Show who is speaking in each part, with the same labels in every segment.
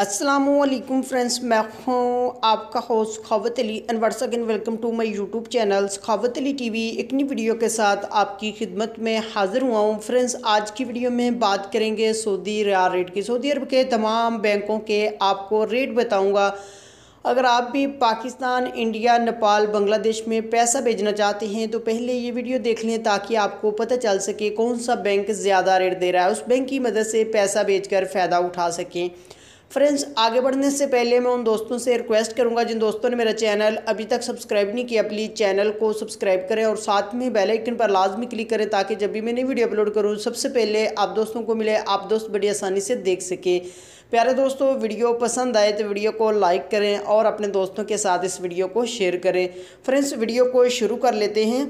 Speaker 1: अस्सलामुअलैकुम फ्रेंड्स, मैं हूँ आपका host Sakhawat Ali and once again welcome to my YouTube channel Sakhawat Ali TV. एक नई वीडियो के साथ आपकी खिदमत में हाज़िर हुआ हूँ। फ्रेंड्स, आज की वीडियो में बात करेंगे सऊदी रियाल रेट की। सऊदी अरब के तमाम बैंकों के आपको रेट बताऊँगा। अगर आप भी पाकिस्तान, इंडिया, नेपाल, बांग्लादेश में पैसा भेजना चाहते हैं तो पहले ये वीडियो देख लें ताकि आपको पता चल सके कौन सा बैंक ज़्यादा रेट दे रहा है, उस बैंक की मदद से पैसा भेजकर फ़ायदा उठा सकें। फ्रेंड्स, आगे बढ़ने से पहले मैं उन दोस्तों से रिक्वेस्ट करूंगा जिन दोस्तों ने मेरा चैनल अभी तक सब्सक्राइब नहीं किया, प्लीज़ चैनल को सब्सक्राइब करें और साथ में बेल आइकन पर लाजमी क्लिक करें ताकि जब भी मैं नई वीडियो अपलोड करूं सबसे पहले आप दोस्तों को मिले, आप दोस्त बड़ी आसानी से देख सके। प्यारे दोस्तों, वीडियो पसंद आए तो वीडियो को लाइक करें और अपने दोस्तों के साथ इस वीडियो को शेयर करें। फ्रेंड्स, वीडियो को शुरू कर लेते हैं।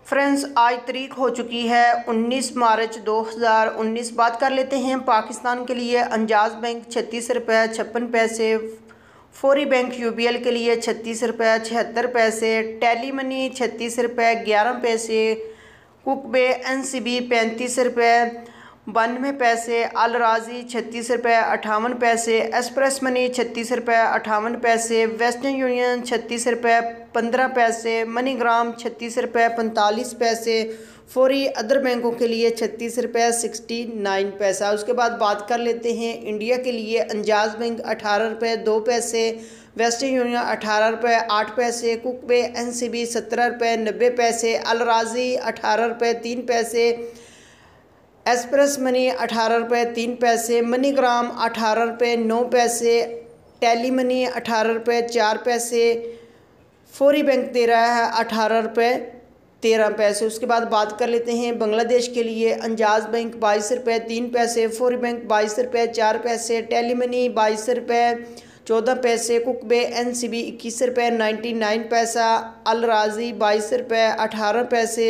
Speaker 1: फ्रेंड्स, आज तारीख हो चुकी है 19 मार्च 2019। बात कर लेते हैं पाकिस्तान के लिए। अंजाज बैंक 36 रुपये 56 पैसे, फौरी बैंक UBL के लिए 36 रुपये 76 पैसे, टेली मनी 36 रुपये 11 पैसे, कुकबे NCB 35 रुपये 92 पैसे, अल राजी 36 रुपये 58 पैसे, एक्सप्रेस मनी 36 रुपये 58 पैसे, वेस्टर्न यूनियन 36 रुपये 15 पैसे, मनीग्राम 36 रुपये 45 पैसे, फौरी अदर बैंकों के लिए 36 रुपये 69 पैसा। उसके बाद बात कर लेते हैं इंडिया के लिए। अंजाज बैंक 18 रुपये 2 पैसे, वेस्टर्न यूनियन 18 रुपये 8 पैसे, कुकबे NCB 17 रुपये 90 पैसे, अल राजी 18 रुपये 3 पैसे, एक्सप्रेस मनी 18 रुपये 3 पैसे, मनीग्राम 18 रुपये 9 पैसे, टेली मनी 18 रुपये 4 पैसे, फौरी बैंक दे रहा है 18 रुपये 13 पैसे। उसके बाद बात कर लेते हैं बांग्लादेश के लिए। अंजाज बैंक 22 रुपये 3 पैसे, फौरी बैंक 22 रुपये 4 पैसे, टेली मनी 22 रुपये 14 पैसे, कुकबे NCB 21 रुपये 99 पैसा, अल राजी 22 रुपये 18 पैसे,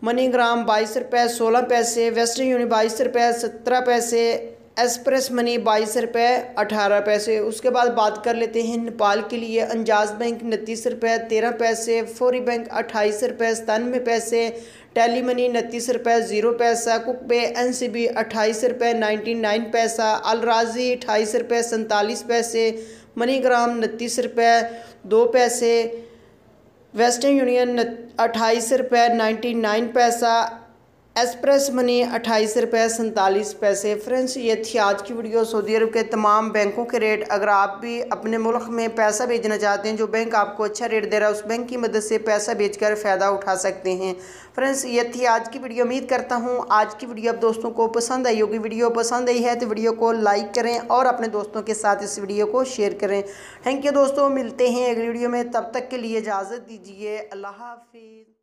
Speaker 1: मनीग्राम 22 रुपये 16 पैसे, वेस्टर्न यूनियन 22 रुपये 17 पैसे, एक्सप्रेस मनी 22 रुपये 18 पैसे। उसके बाद बात कर लेते हैं नेपाल के लिए। अंजाज बैंक 29 रुपये 13 पैसे, फौरी बैंक 28 रुपये 97 पैसे, टेली मनी 29 रुपये 0 पैसा, कुकबे NCB 28 रुपये 99 पैसा, अल राजी 28 रुपये 47 पैसे, मनीग्राम 29 रुपये 2 पैसे, वेस्टर्न यूनियन 28 रुपये 99 पैसा, एक्सप्रेस मनी 28 रुपये 47 पैसे। फ्रेंड्स, ये थी आज की वीडियो सऊदी अरब के तमाम बैंकों के रेट। अगर आप भी अपने मुल्क में पैसा भेजना चाहते हैं, जो बैंक आपको अच्छा रेट दे रहा है, उस बैंक की मदद से पैसा भेजकर फ़ायदा उठा सकते हैं। फ्रेंड्स, ये थी आज की वीडियो। उम्मीद करता हूँ आज की वीडियो आप दोस्तों को पसंद आई होगी। वीडियो पसंद आई है तो वीडियो को लाइक करें और अपने दोस्तों के साथ इस वीडियो को शेयर करें। थैंक यू दोस्तों, मिलते हैं अगली वीडियो में। तब तक के लिए इजाज़त दीजिए। अल्लाह हाफिज़।